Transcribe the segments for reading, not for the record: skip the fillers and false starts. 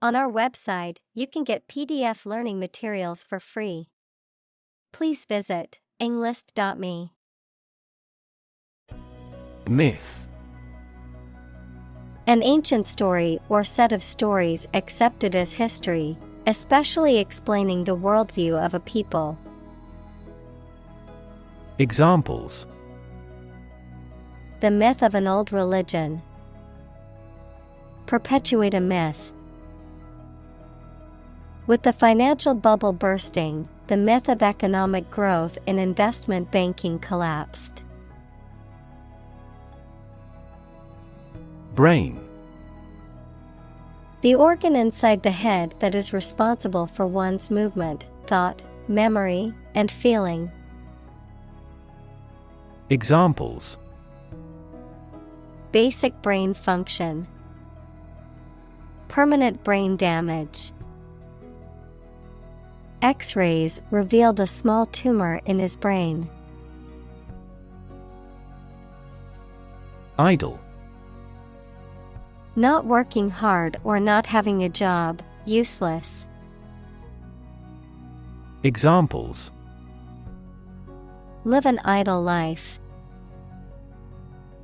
On our website, you can get PDF learning materials for free. Please visit englist.me. Myth. An ancient story or set of stories accepted as history, especially explaining the worldview of a people. Examples: The myth of an old religion. Perpetuate a myth. With the financial bubble bursting, the myth of economic growth in investment banking collapsed. Brain. The organ inside the head that is responsible for one's movement, thought, memory, and feeling. Examples: Basic brain function. Permanent brain damage. X-rays revealed a small tumor in his brain. Idle. Not working hard or not having a job, useless. Examples: Live an idle life.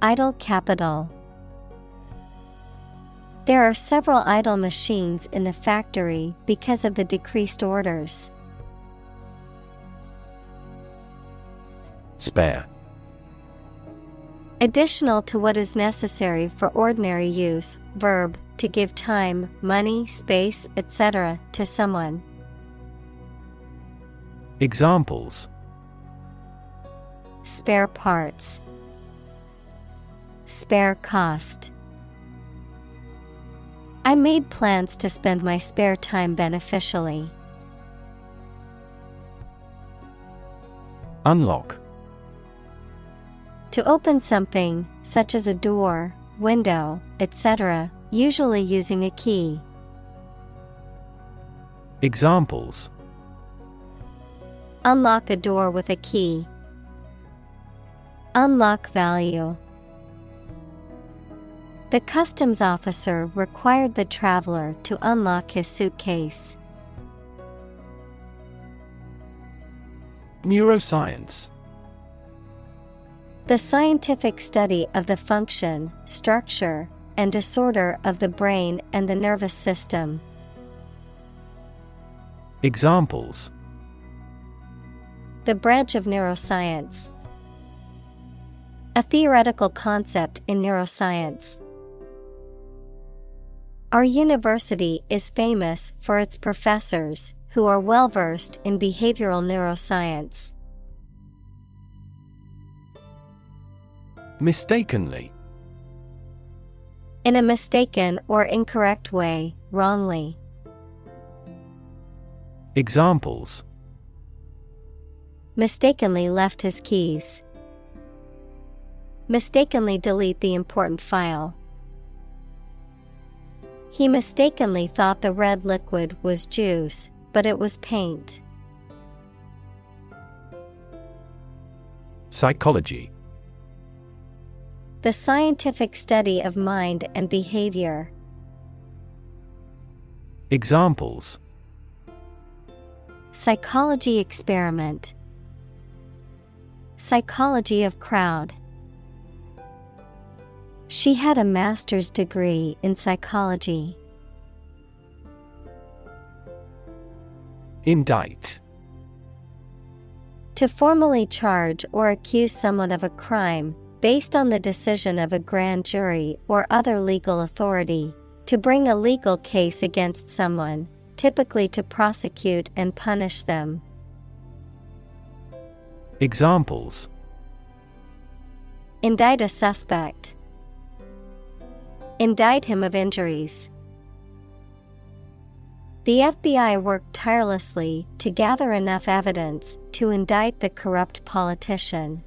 Idle capital. There are several idle machines in the factory because of the decreased orders. Spare. Additional to what is necessary for ordinary use, verb, to give time, money, space, etc. to someone. Examples: Spare parts. Spare cost. I made plans to spend my spare time beneficially. Unlock. To open something, such as a door, window, etc., usually using a key. Examples: Unlock a door with a key. Unlock value. The customs officer required the traveler to unlock his suitcase. Neuroscience. The scientific study of the function, structure, and disorder of the brain and the nervous system. Examples: The branch of neuroscience. A theoretical concept in neuroscience. Our university is famous for its professors, who are well versed in behavioral neuroscience. Mistakenly. In a mistaken or incorrect way, wrongly. Examples: Mistakenly left his keys. Mistakenly delete the important file. He mistakenly thought the red liquid was juice, but it was paint. Psychology. The scientific study of mind and behavior. Examples: Psychology experiment. Psychology of crowd. She had a master's degree in psychology. Indict. To formally charge or accuse someone of a crime, based on the decision of a grand jury or other legal authority, to bring a legal case against someone, typically to prosecute and punish them. Examples: Indict a suspect. Indict him of injuries. The FBI worked tirelessly to gather enough evidence to indict the corrupt politician.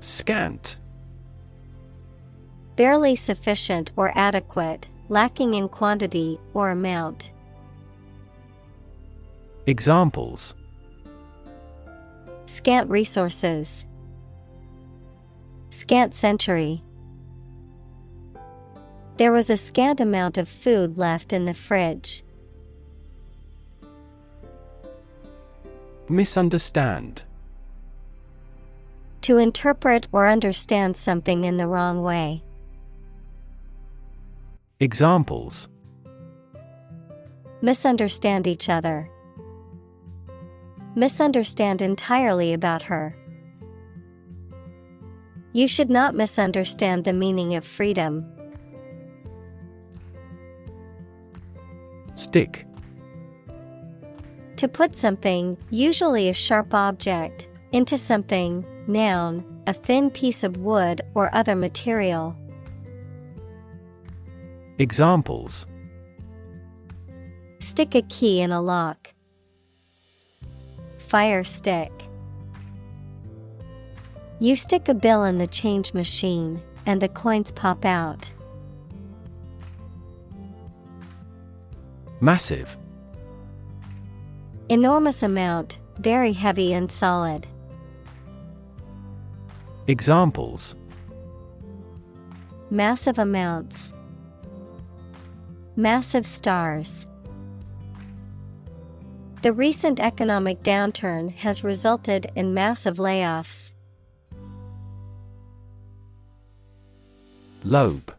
Scant. Barely sufficient or adequate, lacking in quantity or amount. Examples: Scant resources. Scant century. There was a scant amount of food left in the fridge. Misunderstand. To interpret or understand something in the wrong way. Examples: Misunderstand each other. Misunderstand entirely about her. You should not misunderstand the meaning of freedom. Stick. To put something, usually a sharp object, into something, noun, a thin piece of wood or other material. Examples: Stick a key in a lock. Fire stick. You stick a bill in the change machine, and the coins pop out. Massive. Enormous amount, very heavy and solid. Examples: Massive amounts. Massive stars. The recent economic downturn has resulted in massive layoffs. Lobe.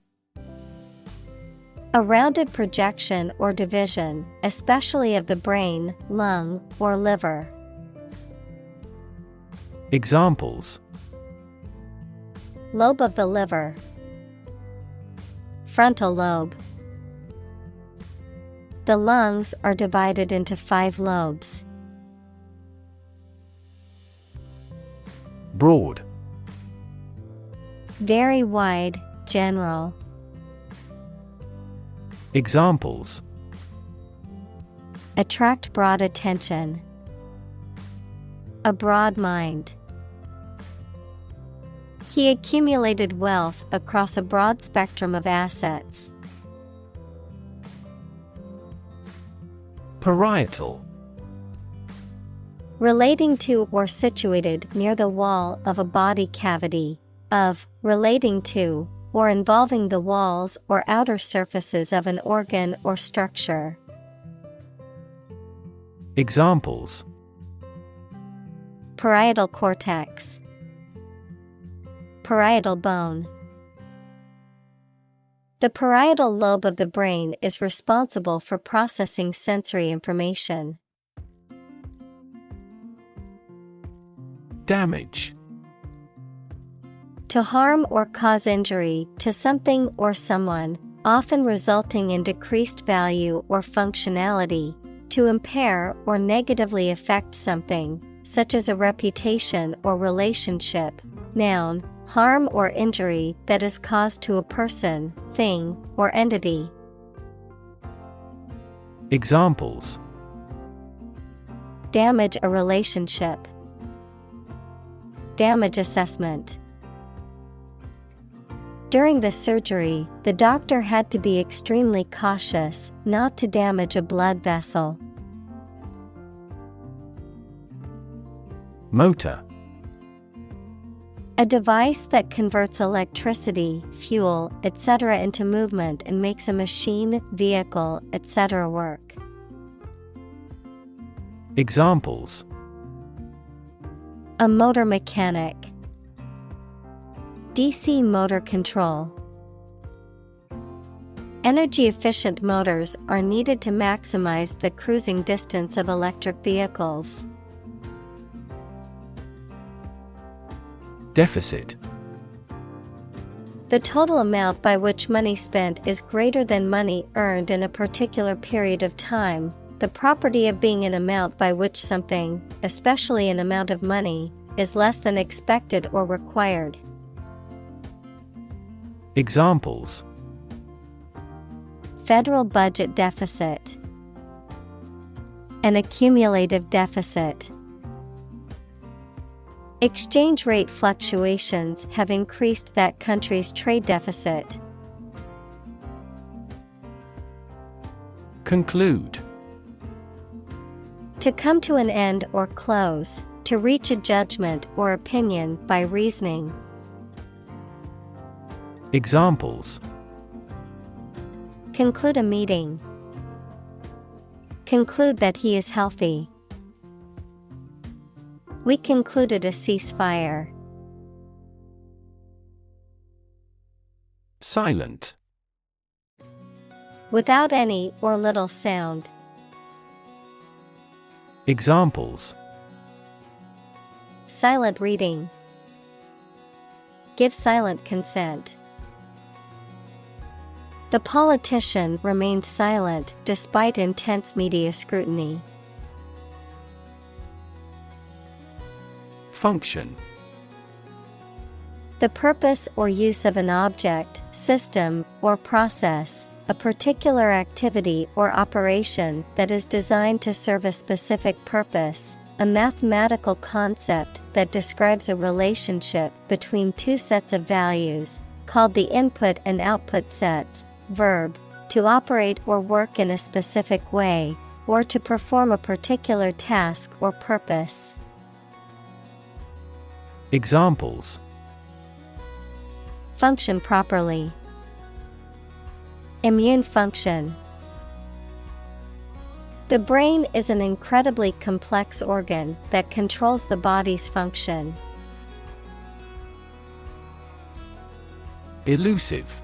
A rounded projection or division, especially of the brain, lung, or liver. Examples: Lobe of the liver. Frontal lobe. The lungs are divided into 5 lobes. Broad. Very wide, general. Examples: Attract broad attention. A broad mind. He accumulated wealth across a broad spectrum of assets. Parietal. Relating to or situated near the wall of a body cavity, of, relating to, or involving the walls or outer surfaces of an organ or structure. Examples: Parietal cortex. Parietal bone. The parietal lobe of the brain is responsible for processing sensory information. Damage. To harm or cause injury to something or someone, often resulting in decreased value or functionality, to impair or negatively affect something, such as a reputation or relationship. Noun, harm or injury that is caused to a person, thing, or entity. Examples: Damage a relationship. Damage assessment. During the surgery, the doctor had to be extremely cautious not to damage a blood vessel. Motor. A device that converts electricity, fuel, etc. into movement and makes a machine, vehicle, etc. work. Examples: A motor mechanic. DC motor control. Energy-efficient motors are needed to maximize the cruising distance of electric vehicles. Deficit. The total amount by which money spent is greater than money earned in a particular period of time, the property of being an amount by which something, especially an amount of money, is less than expected or required. Examples: Federal budget deficit. An accumulative deficit. Exchange rate fluctuations have increased that country's trade deficit. Conclude. To come to an end or close, to reach a judgment or opinion by reasoning. Examples: Conclude a meeting. Conclude that he is healthy. We concluded a ceasefire. Silent. Without any or little sound. Examples: Silent reading. Give silent consent. The politician remained silent despite intense media scrutiny. Function. The purpose or use of an object, system, or process, a particular activity or operation that is designed to serve a specific purpose, a mathematical concept that describes a relationship between two sets of values, called the input and output sets. Verb, to operate or work in a specific way, or to perform a particular task or purpose. Examples: Function properly. Immune function. The brain is an incredibly complex organ that controls the body's function. Elusive.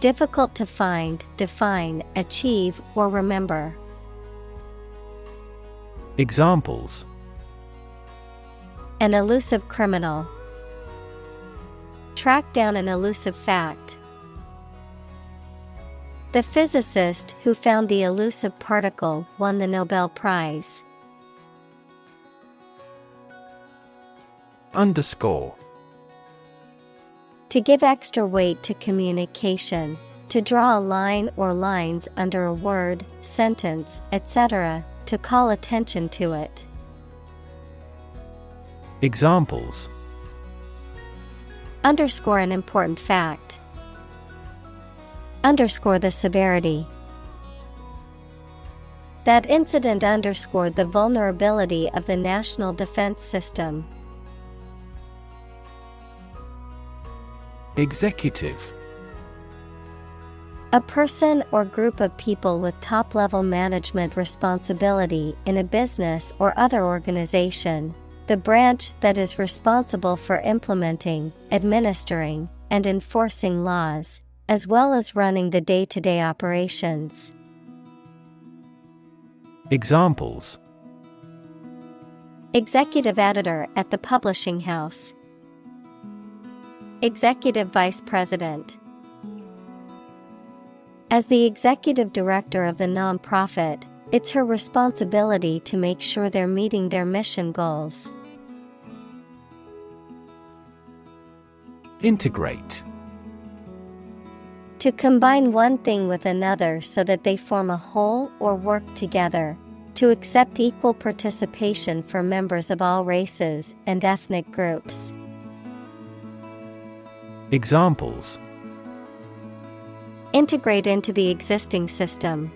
Difficult to find, define, achieve, or remember. Examples: An elusive criminal. Track down an elusive fact. The physicist who found the elusive particle won the Nobel Prize. Underscore. To give extra weight to communication, to draw a line or lines under a word, sentence, etc., to call attention to it. Examples: Underscore an important fact. Underscore the severity. That incident underscored the vulnerability of the national defense system. Executive. A person or group of people with top-level management responsibility in a business or other organization, the branch that is responsible for implementing, administering, and enforcing laws, as well as running the day-to-day operations. Examples: Executive editor at the publishing house. Executive vice president. As the executive director of the nonprofit, it's her responsibility to make sure they're meeting their mission goals. Integrate. To combine one thing with another so that they form a whole or work together. To accept equal participation for members of all races and ethnic groups. Examples: Integrate into the existing system.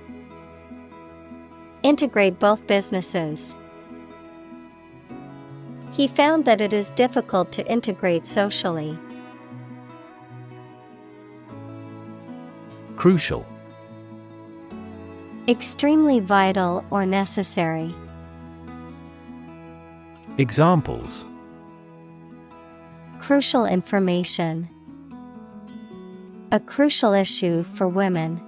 Integrate both businesses. He found that it is difficult to integrate socially. Crucial. Extremely vital or necessary. Examples: Crucial information. A crucial issue for women.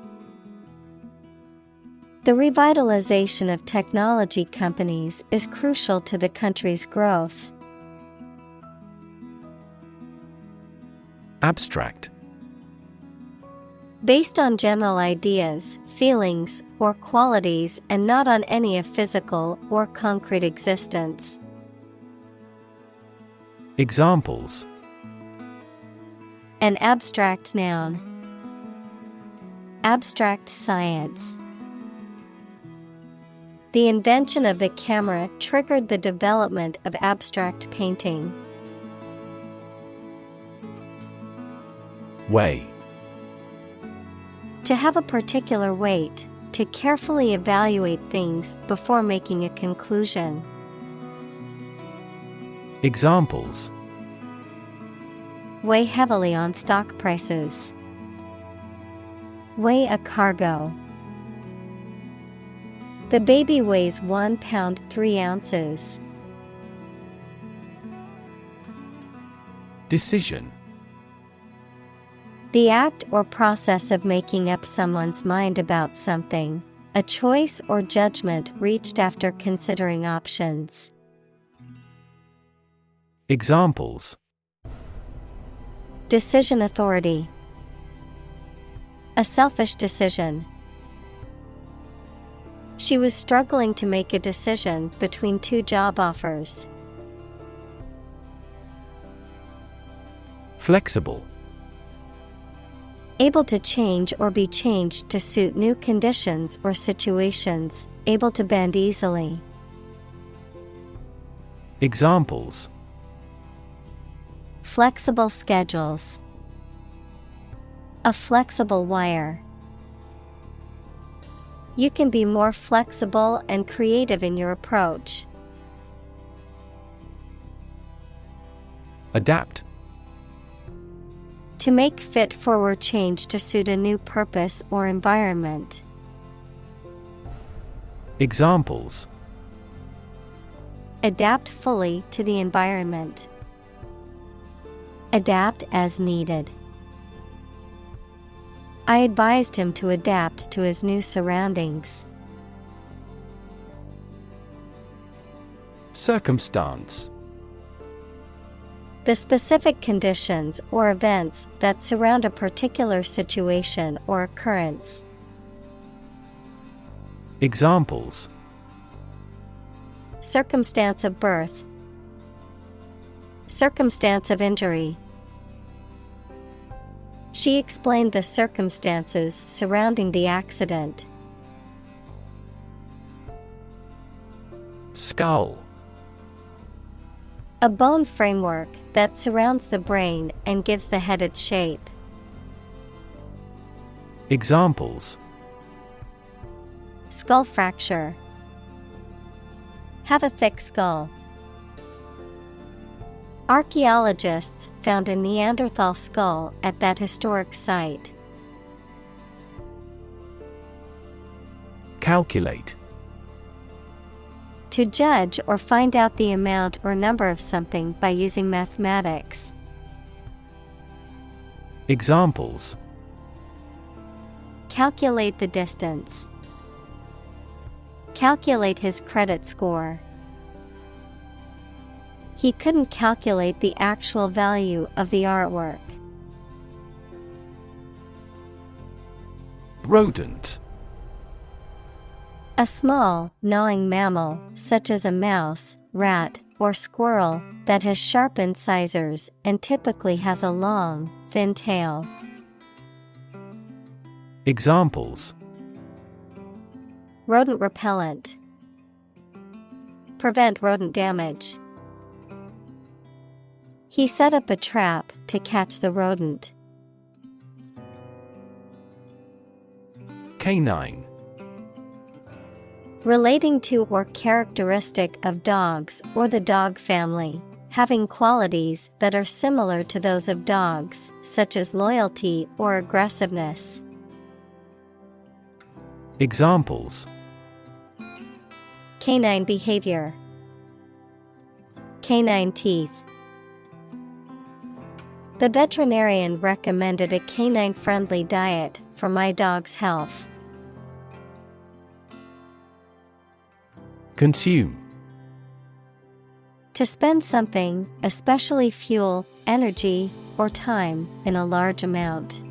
The revitalization of technology companies is crucial to the country's growth. Abstract. Based on general ideas, feelings, or qualities and not on any of physical or concrete existence. Examples: An abstract noun. Abstract science. The invention of the camera triggered the development of abstract painting. Weigh. To have a particular weight, to carefully evaluate things before making a conclusion. Examples: Weigh heavily on stock prices. Weigh a cargo. The baby weighs 1 pound 3 ounces. Decision. The act or process of making up someone's mind about something, a choice or judgment reached after considering options. Examples. Decision authority. A selfish decision. She was struggling to make a decision between 2 job offers. Flexible. Able to change or be changed to suit new conditions or situations, able to bend easily. Examples. Flexible schedules. A flexible wire. You can be more flexible and creative in your approach. Adapt. To make fit forward change to suit a new purpose or environment. Examples. Adapt fully to the environment. Adapt as needed. I advised him to adapt to his new surroundings. Circumstance. The specific conditions or events that surround a particular situation or occurrence. Examples. Circumstance of birth. Circumstance of injury. She explained the circumstances surrounding the accident. Skull. A bone framework that surrounds the brain and gives the head its shape. Examples. Skull fracture. Have a thick skull. Archaeologists found a Neanderthal skull at that historic site. Calculate. To judge or find out the amount or number of something by using mathematics. Examples. Calculate the distance. Calculate his credit score. He couldn't calculate the actual value of the artwork. Rodent. A small, gnawing mammal, such as a mouse, rat, or squirrel, that has sharp incisors and typically has a long, thin tail. Examples. Rodent repellent. Prevent rodent damage. He set up a trap to catch the rodent. Canine. Relating to or characteristic of dogs or the dog family, having qualities that are similar to those of dogs, such as loyalty or aggressiveness. Examples. Canine behavior. Canine teeth. The veterinarian recommended a canine-friendly diet for my dog's health. Consume. To spend something, especially fuel, energy, or time, in a large amount.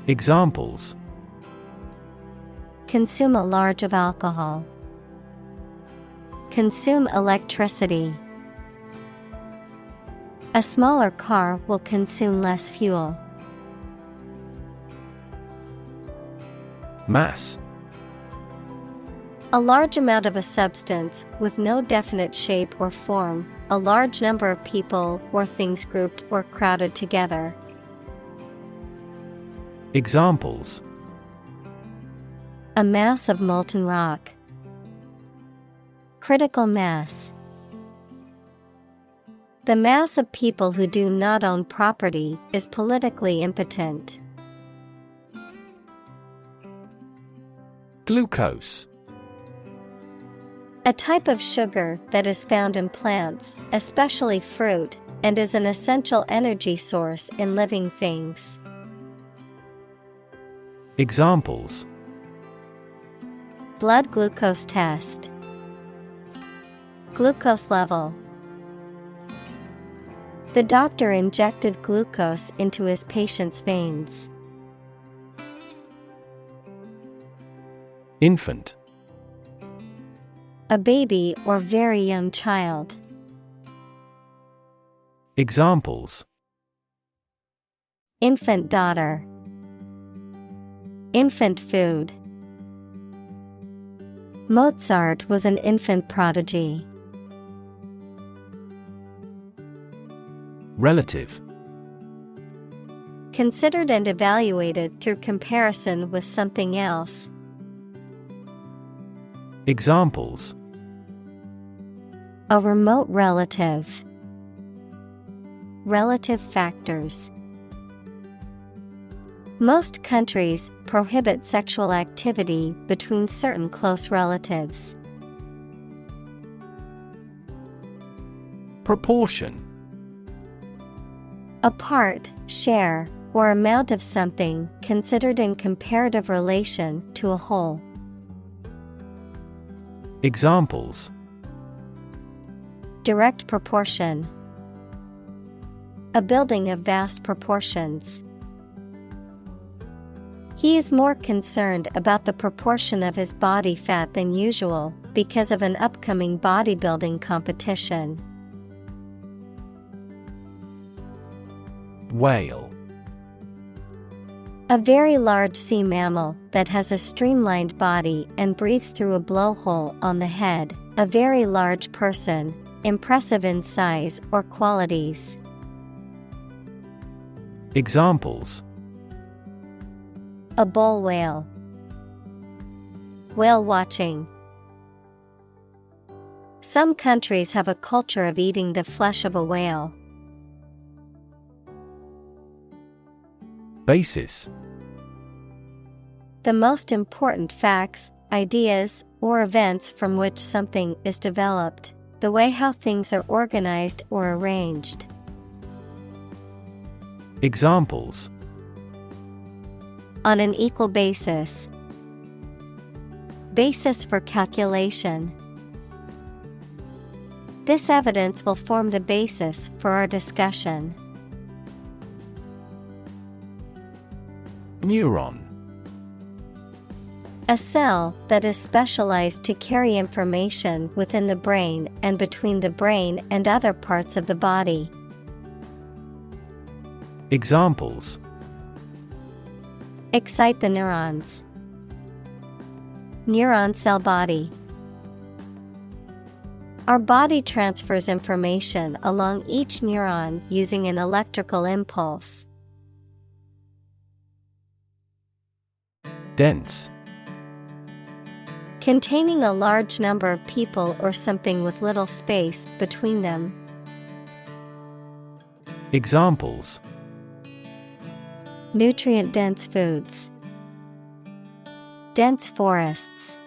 Examples. Consume a large of alcohol. Consume electricity. A smaller car will consume less fuel. Mass. A large amount of a substance with no definite shape or form, a large number of people or things grouped or crowded together. Examples. A mass of molten rock. Critical mass. The mass of people who do not own property is politically impotent. Glucose. A type of sugar that is found in plants, especially fruit, and is an essential energy source in living things. Examples: Blood glucose test. Glucose level. The doctor injected glucose into his patient's veins. Infant. A baby or very young child. Examples: Infant daughter. Infant food. Mozart was an infant prodigy. Relative. Considered and evaluated through comparison with something else. Examples: A remote relative. Relative factors. Most countries prohibit sexual activity between certain close relatives. Proportion. A part, share, or amount of something considered in comparative relation to a whole. Examples: Direct proportion. A building of vast proportions. He is more concerned about the proportion of his body fat than usual because of an upcoming bodybuilding competition. Whale. A very large sea mammal that has a streamlined body and breathes through a blowhole on the head. A very large person, impressive in size or qualities. Examples: A bull whale. Whale watching. Some countries have a culture of eating the flesh of a whale. Basis. The most important facts, ideas, or events from which something is developed, the way how things are organized or arranged. Examples: On an equal basis. Basis for calculation. This evidence will form the basis for our discussion. Neuron. A cell that is specialized to carry information within the brain and between the brain and other parts of the body. Examples: Excite the neurons. Neuron cell body. Our body transfers information along each neuron using an electrical impulse. Dense. Containing a large number of people or something with little space between them. Examples: Nutrient-dense foods. Dense forests.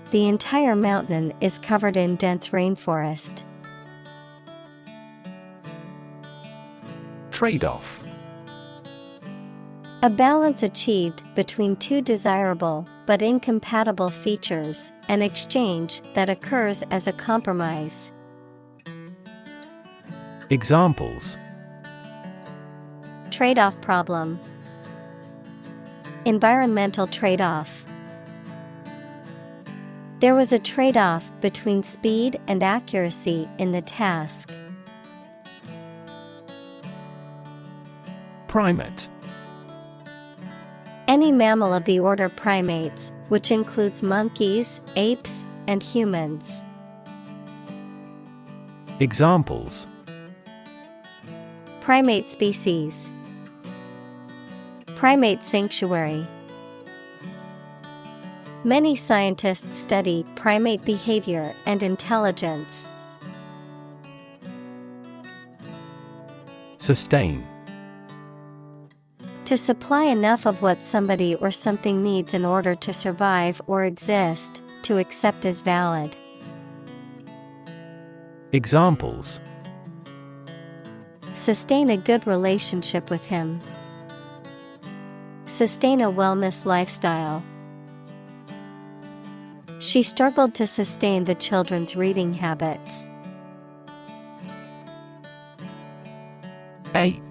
The entire mountain is covered in dense rainforest. Trade-off. A balance achieved between two desirable but incompatible features, an exchange that occurs as a compromise. Examples: Trade-off problem. Environmental trade-off. There was a trade-off between speed and accuracy in the task. Primate. Any mammal of the order primates, which includes monkeys, apes, and humans. Examples: Primate species. Primate sanctuary. Many scientists study primate behavior and intelligence. To To supply enough of what somebody or something needs in order to survive or exist, to accept as valid. Examples: Sustain a good relationship with him. Sustain a wellness lifestyle. She struggled to sustain the children's reading habits. Ape.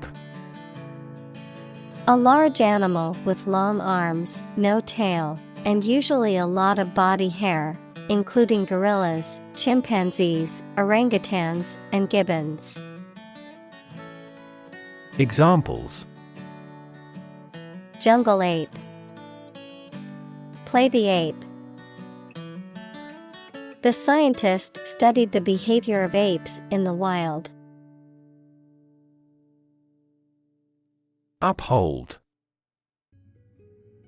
A large animal with long arms, no tail, and usually a lot of body hair, including gorillas, chimpanzees, orangutans, and gibbons. Examples: Jungle ape. Play the ape. The scientist studied the behavior of apes in the wild. Uphold.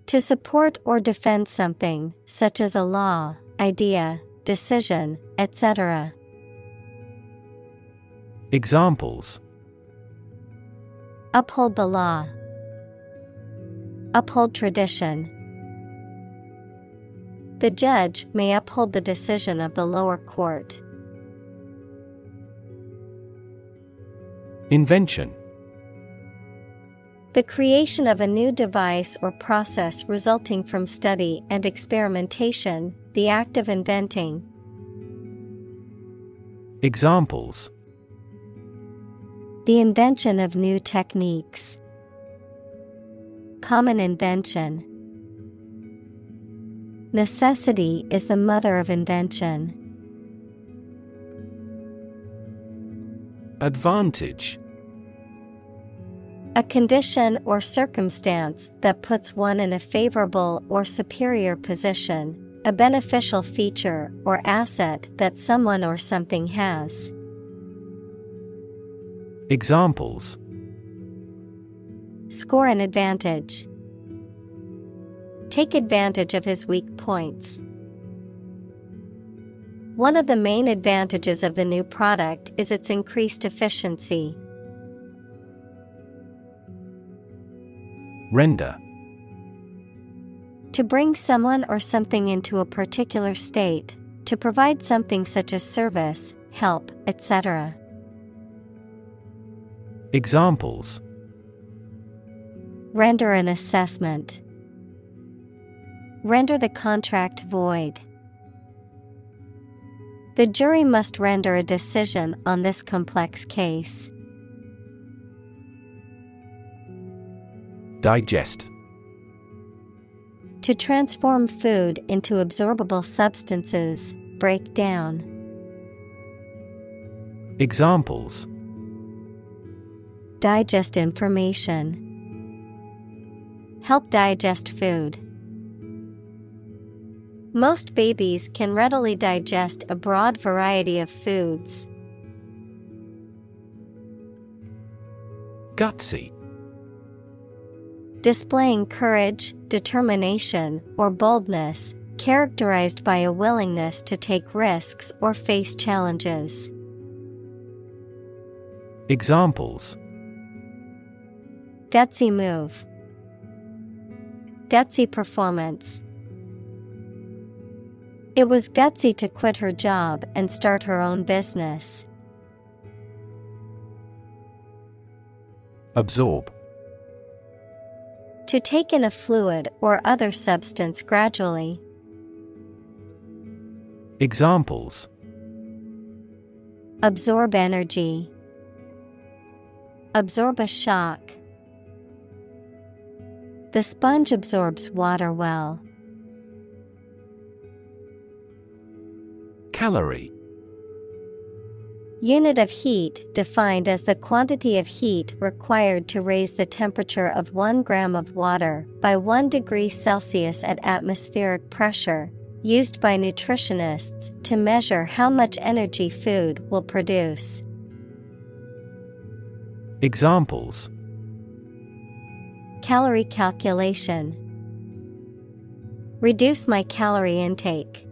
To support or defend something, such as a law, idea, decision, etc. Examples: Uphold the law. Uphold tradition. The judge may uphold the decision of the lower court. Invention. The creation of a new device or process resulting from study and experimentation, the act of inventing. Examples: The invention of new techniques. Common invention. Necessity is the mother of invention. Advantage. A condition or circumstance that puts one in a favorable or superior position, a beneficial feature or asset that someone or something has. Examples: Score an advantage. Take advantage of his weak points. One of the main advantages of the new product is its increased efficiency. Render. To bring someone or something into a particular state, to provide something such as service, help, etc. Examples: Render an assessment. Render the contract void. The jury must render a decision on this complex case. Digest. To transform food into absorbable substances, break down. Examples: Digest information. Help digest food. Most babies can readily digest a broad variety of foods. Gutsy. Displaying courage, determination, or boldness, characterized by a willingness to take risks or face challenges. Examples: Gutsy move. Gutsy performance. It was gutsy to quit her job and start her own business. Absorb. To take in a fluid or other substance gradually. Examples: Absorb energy. Absorb a shock. The sponge absorbs water well. Calorie. Unit of heat defined as the quantity of heat required to raise the temperature of 1 gram of water by 1 degree Celsius at atmospheric pressure, used by nutritionists to measure how much energy food will produce. Examples: Calorie calculation. Reduce my calorie intake.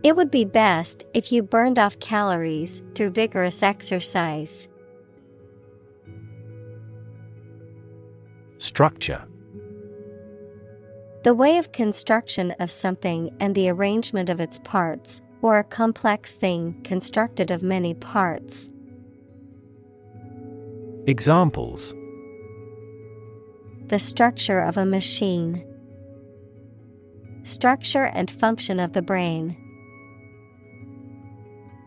It would be best if you burned off calories through vigorous exercise. Structure. The way of construction of something and the arrangement of its parts, or a complex thing constructed of many parts. Examples: The structure of a machine. Structure and function of the brain.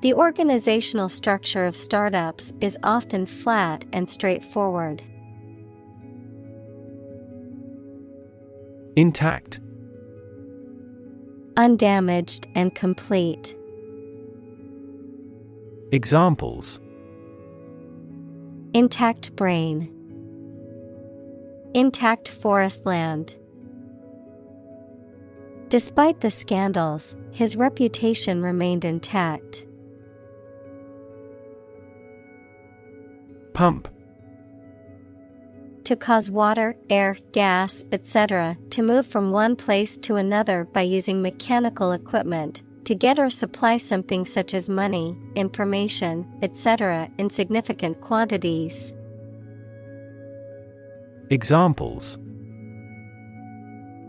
The organizational structure of startups is often flat and straightforward. Intact. Undamaged and complete. Examples: Intact brain. Intact forest land. Despite the scandals, his reputation remained intact. Pump. To cause water, air, gas, etc. to move from one place to another by using mechanical equipment, to get or supply something such as money, information, etc. in significant quantities. Examples: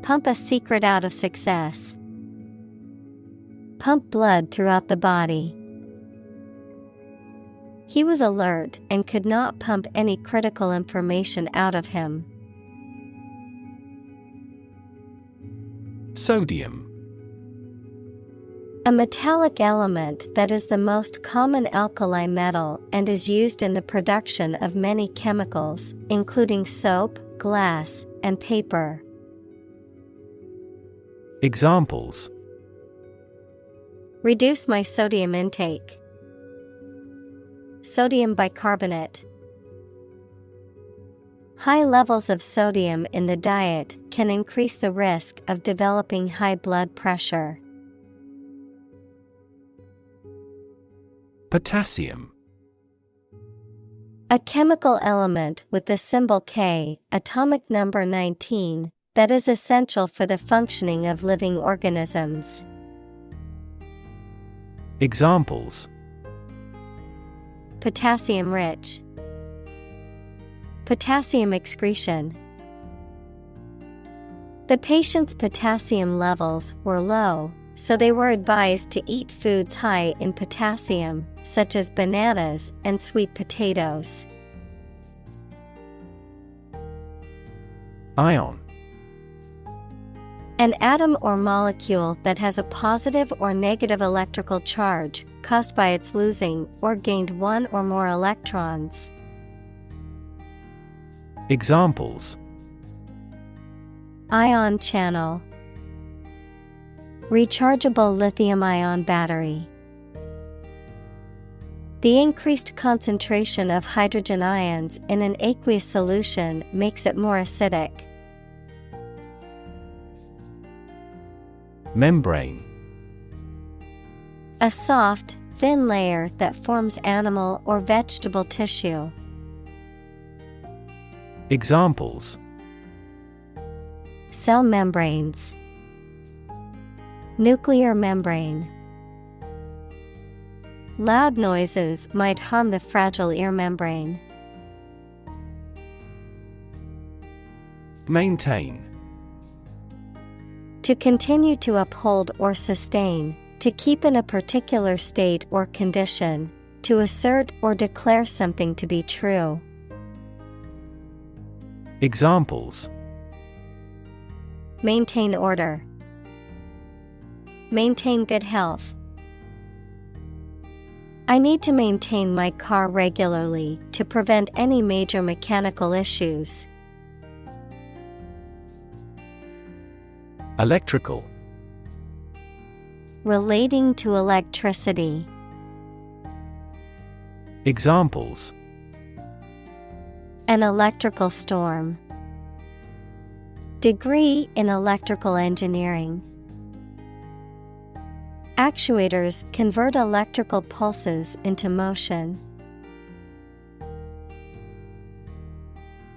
Pump a secret out of success. Pump blood throughout the body. He was alert and could not pump any critical information out of him. Sodium. A metallic element that is the most common alkali metal and is used in the production of many chemicals, including soap, glass, and paper. Examples: Reduce my sodium intake. Sodium bicarbonate. High levels of sodium in the diet can increase the risk of developing high blood pressure. Potassium. A chemical element with the symbol K, atomic number 19, that is essential for the functioning of living organisms. Examples: Potassium rich. Potassium excretion. The patient's potassium levels were low, so they were advised to eat foods high in potassium, such as bananas and sweet potatoes. Ion. An atom or molecule that has a positive or negative electrical charge caused by its losing or gained one or more electrons. Examples: Ion channel. Rechargeable lithium-ion battery. The increased concentration of hydrogen ions in an aqueous solution makes it more acidic. Membrane. A soft, thin layer that forms animal or vegetable tissue. Examples: Cell membranes. Nuclear membrane. Loud noises might harm the fragile ear membrane. Maintain. To continue to uphold or sustain, to keep in a particular state or condition, to assert or declare something to be true. Examples: Maintain order. Maintain good health. I need to maintain my car regularly to prevent any major mechanical issues. Electrical. Relating to electricity. Examples: An electrical storm. Degree in electrical engineering. Actuators convert electrical pulses into motion.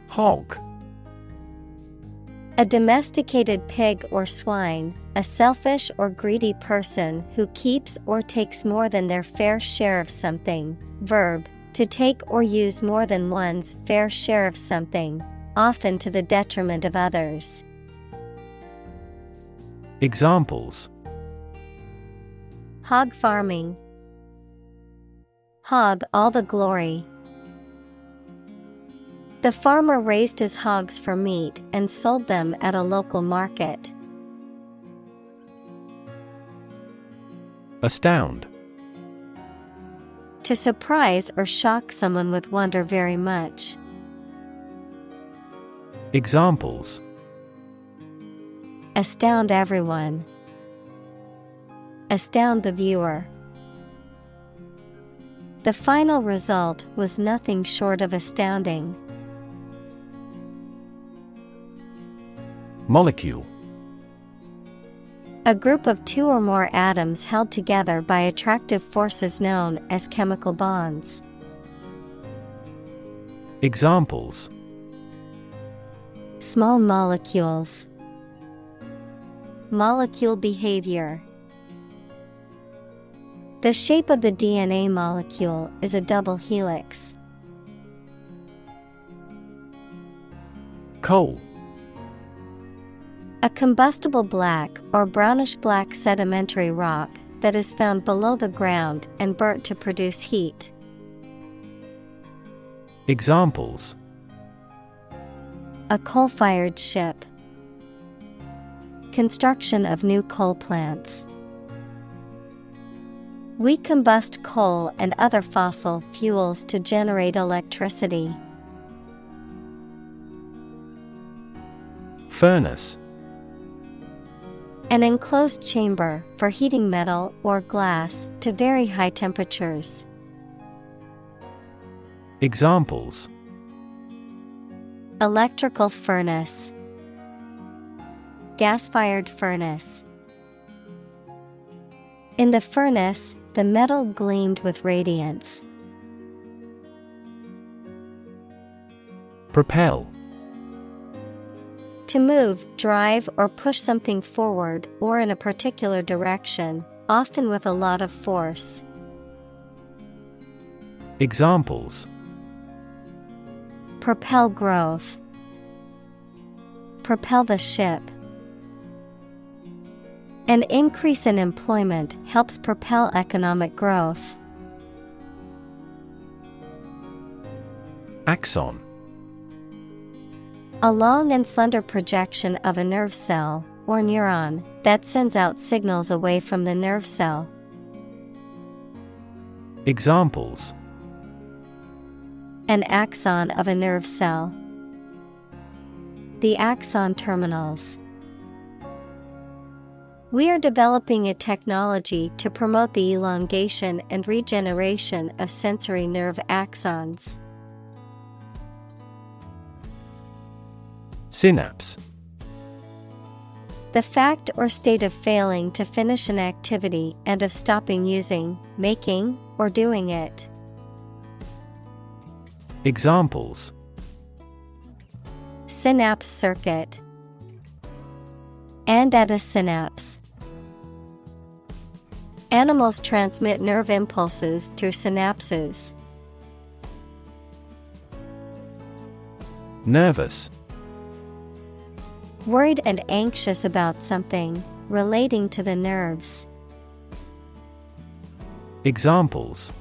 Hog. A domesticated pig or swine, a selfish or greedy person who keeps or takes more than their fair share of something. Verb, to take or use more than one's fair share of something. often to the detriment of others. Examples: Hog farming. Hog all the glory. The farmer raised his hogs for meat and sold them at a local market. Astound. To surprise or shock someone with wonder very much. Examples: Astound everyone. Astound the viewer. The final result was nothing short of astounding. Molecule. A group of two or more atoms held together by attractive forces known as chemical bonds. Examples: Small molecules. Molecule behavior. The shape of the DNA molecule is a double helix. Coal. A combustible black or brownish-black sedimentary rock that is found below the ground and burnt to produce heat. Examples: A coal-fired ship. Construction of new coal plants. We combust coal and other fossil fuels to generate electricity. Furnace. An enclosed chamber for heating metal or glass to very high temperatures. Examples: Electrical furnace. Gas-fired furnace. In the furnace, the metal gleamed with radiance. Propel. To move, drive, or push something forward or in a particular direction, often with a lot of force. Examples: Propel growth. Propel the ship. An increase in employment helps propel economic growth. Axon. A long and slender projection of a nerve cell, or neuron, that sends out signals away from the nerve cell. Examples: An axon of a nerve cell. The axon terminals. We are developing a technology to promote the elongation and regeneration of sensory nerve axons. Synapse. The fact or state of failing to finish an activity and of stopping using, making, or doing it. Examples: Synapse circuit. And at a synapse. Animals transmit nerve impulses through synapses. Nervous. Worried and anxious about something, relating to the nerves. Examples: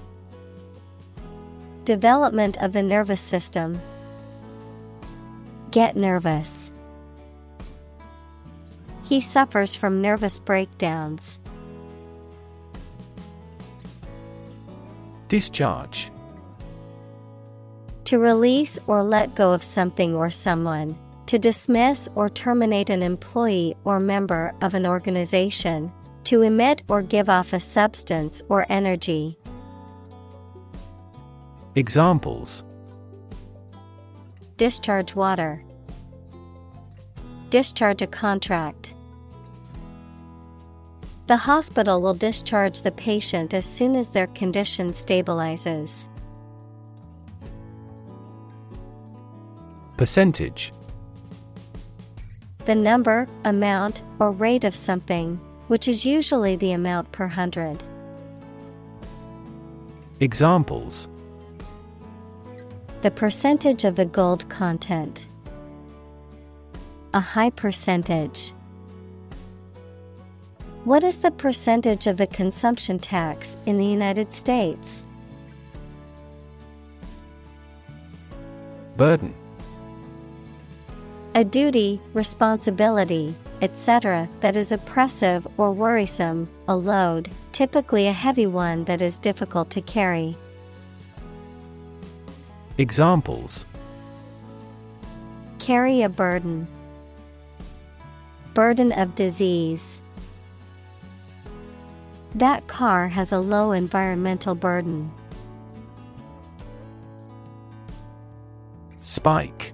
Development of the nervous system. Get nervous. He suffers from nervous breakdowns. Discharge. To release or let go of something or someone. To dismiss or terminate an employee or member of an organization. To emit or give off a substance or energy. Examples: Discharge water. Discharge a contract. The hospital will discharge the patient as soon as their condition stabilizes. Percentage. The number, amount, or rate of something, which is usually the amount per 100. Examples: The percentage of the gold content. a high percentage. What is the percentage of the consumption tax in the United States? Burden. A duty, responsibility, etc. that is oppressive or worrisome, a load, typically a heavy one that is difficult to carry. Examples: carry a burden, burden of disease. That car has a low environmental burden. Spike.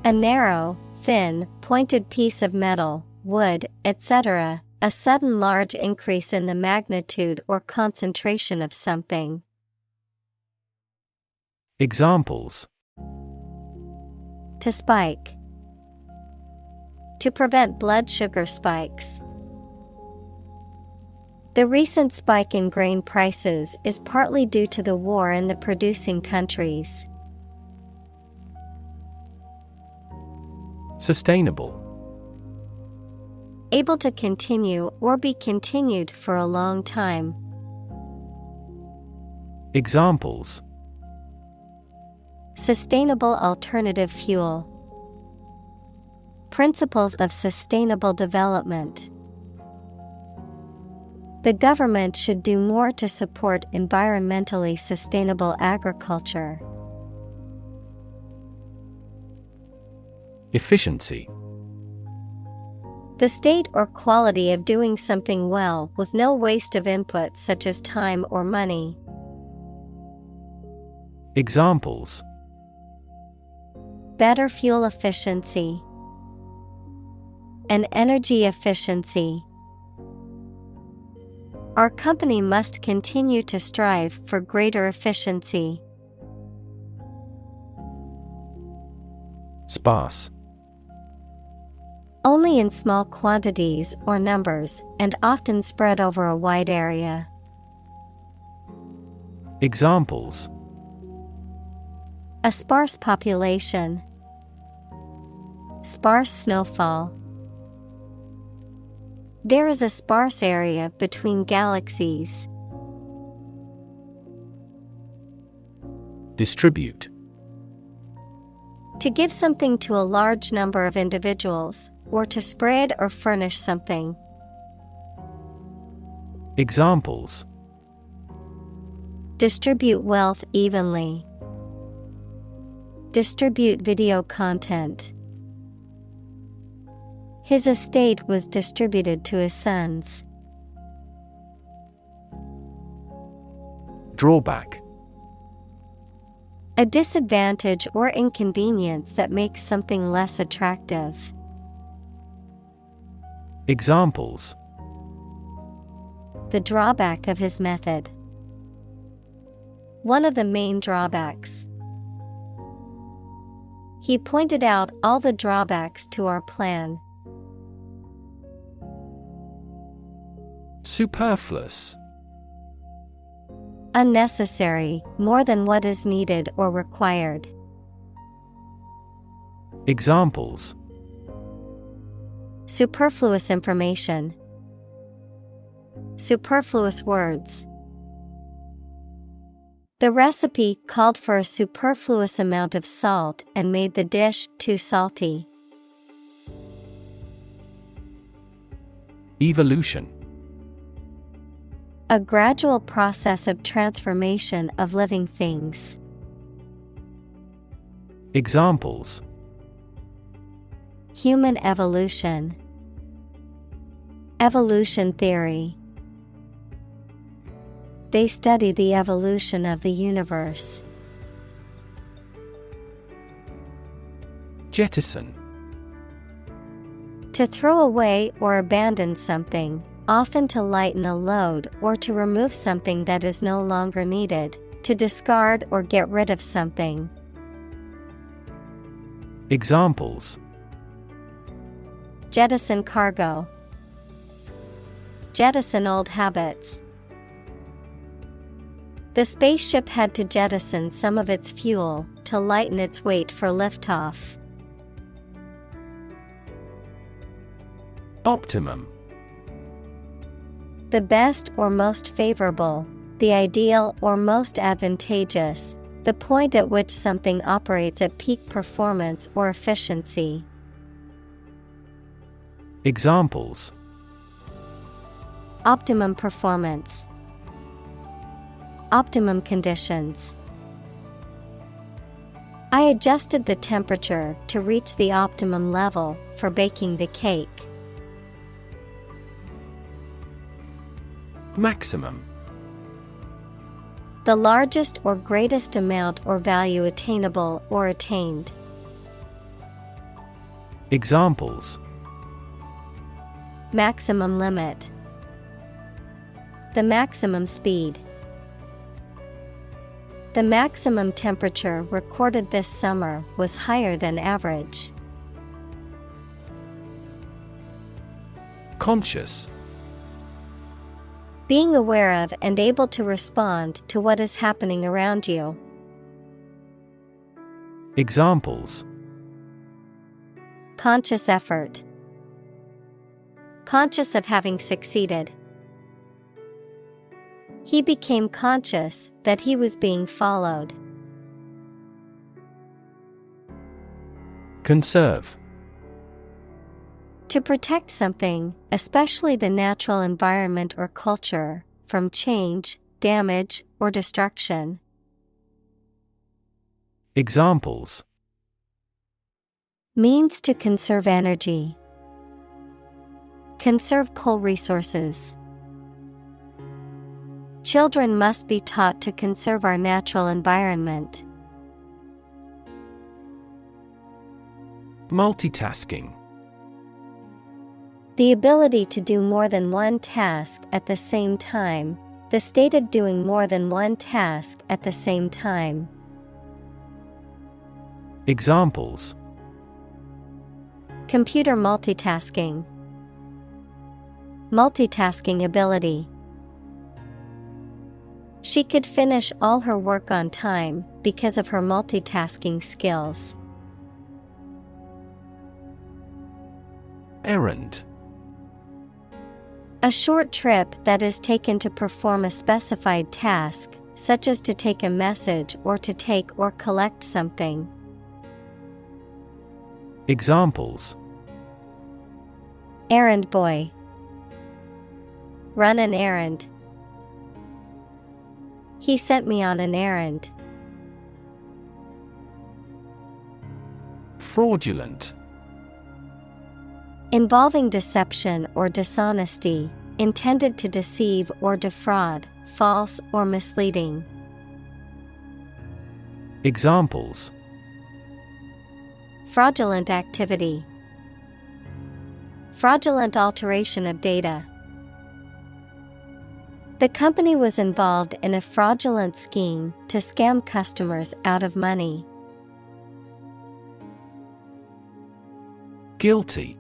A narrow, thin, pointed piece of metal, wood, etc., a sudden large increase in the magnitude or concentration of something. Examples: to spike, to prevent blood sugar spikes. The recent spike in grain prices is partly due to the war in the producing countries. Sustainable. Able to continue or be continued for a long time. Examples: sustainable alternative fuel. Principles of sustainable development. The government should do more to support environmentally sustainable agriculture. Efficiency. The state or quality of doing something well with no waste of input such as time or money. Examples: better fuel efficiency, and energy efficiency. Our company must continue to strive for greater efficiency. Sparse. Only in small quantities or numbers, and often spread over a wide area. Examples: a sparse population, sparse snowfall. There is a sparse area between galaxies. Distribute. To give something to a large number of individuals, or to spread or furnish something. Examples: distribute wealth evenly. Distribute video content. His estate was distributed to his sons. Drawback. A disadvantage or inconvenience that makes something less attractive. Examples: the drawback of his method. One of the main drawbacks. He pointed out all the drawbacks to our plan. Superfluous. Unnecessary, more than what is needed or required. Examples: superfluous information. Superfluous words. The recipe called for a superfluous amount of salt and made the dish too salty. Evolution. A gradual process of transformation of living things. Examples: human evolution. Evolution theory. They study the evolution of the universe. Jettison. To throw away or abandon something, often to lighten a load or to remove something that is no longer needed, to discard or get rid of something. Examples: jettison cargo. Jettison old habits. The spaceship had to jettison some of its fuel to lighten its weight for liftoff. Optimum. The best or most favorable, the ideal or most advantageous, the point at which something operates at peak performance or efficiency. Examples: Optimum performance, optimum conditions. I adjusted the temperature to reach the optimum level for baking the cake. Maximum. The largest or greatest amount or value attainable or attained. Examples: Maximum limit, the maximum speed. The maximum temperature recorded this summer was higher than average. Conscious. Being aware of and able to respond to what is happening around you. Examples: Conscious effort, conscious of having succeeded. He became conscious that he was being followed. Conserve. To protect something, especially the natural environment or culture, from change, damage, or destruction. Examples: Means to conserve energy. Conserve coal resources. Children must be taught to conserve our natural environment. Multitasking. The ability to do more than one task at the same time, the state of doing more than one task at the same time. Examples: Computer multitasking. Multitasking ability. She could finish all her work on time because of her multitasking skills. Errand. A short trip that is taken to perform a specified task, such as to take a message or to take or collect something. Examples: Errand boy. Run an errand. He sent me on an errand. Fraudulent. Involving deception or dishonesty, intended to deceive or defraud, false or misleading. Examples: Fraudulent activity. Fraudulent alteration of data. The company was involved in a fraudulent scheme to scam customers out of money. Guilty.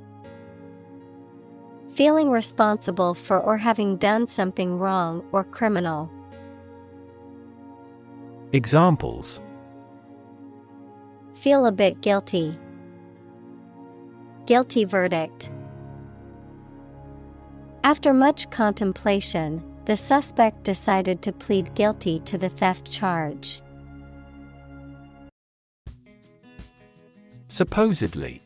Feeling responsible for or having done something wrong or criminal. Examples: Feel a bit guilty. Guilty verdict. After much contemplation, the suspect decided to plead guilty to the theft charge. Supposedly.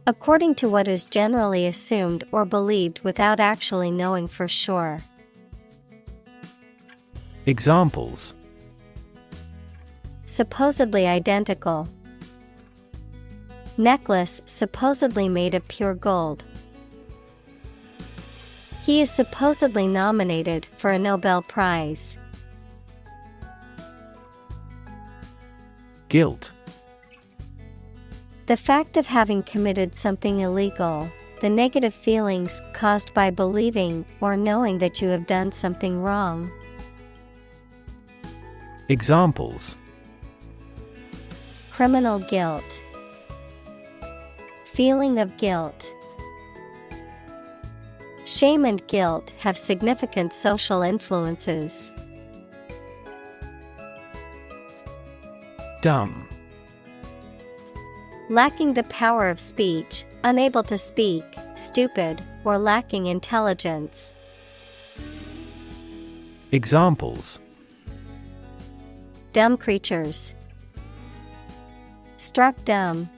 According to what is generally assumed or believed without actually knowing for sure. Examples: Supposedly identical. Necklace supposedly made of pure gold. He is supposedly nominated for a Nobel Prize. Guilt. The fact of having committed something illegal, the negative feelings caused by believing or knowing that you have done something wrong. Examples: Criminal guilt. Feeling of guilt. Shame and guilt have significant social influences. Dumb. Lacking the power of speech, unable to speak, stupid, or lacking intelligence. Examples: Dumb creatures. Struck dumb.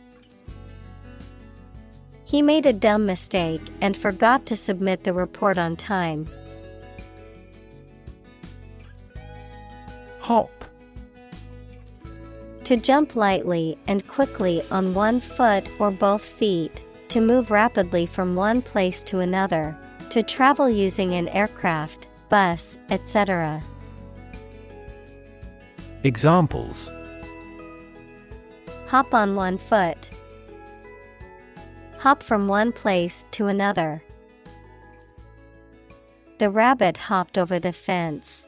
He made a dumb mistake and forgot to submit the report on time. Hop. To jump lightly and quickly on one foot or both feet, to move rapidly from one place to another, to travel using an aircraft, bus, etc. Examples: Hop on one foot. Hop from one place to another. The rabbit hopped over the fence.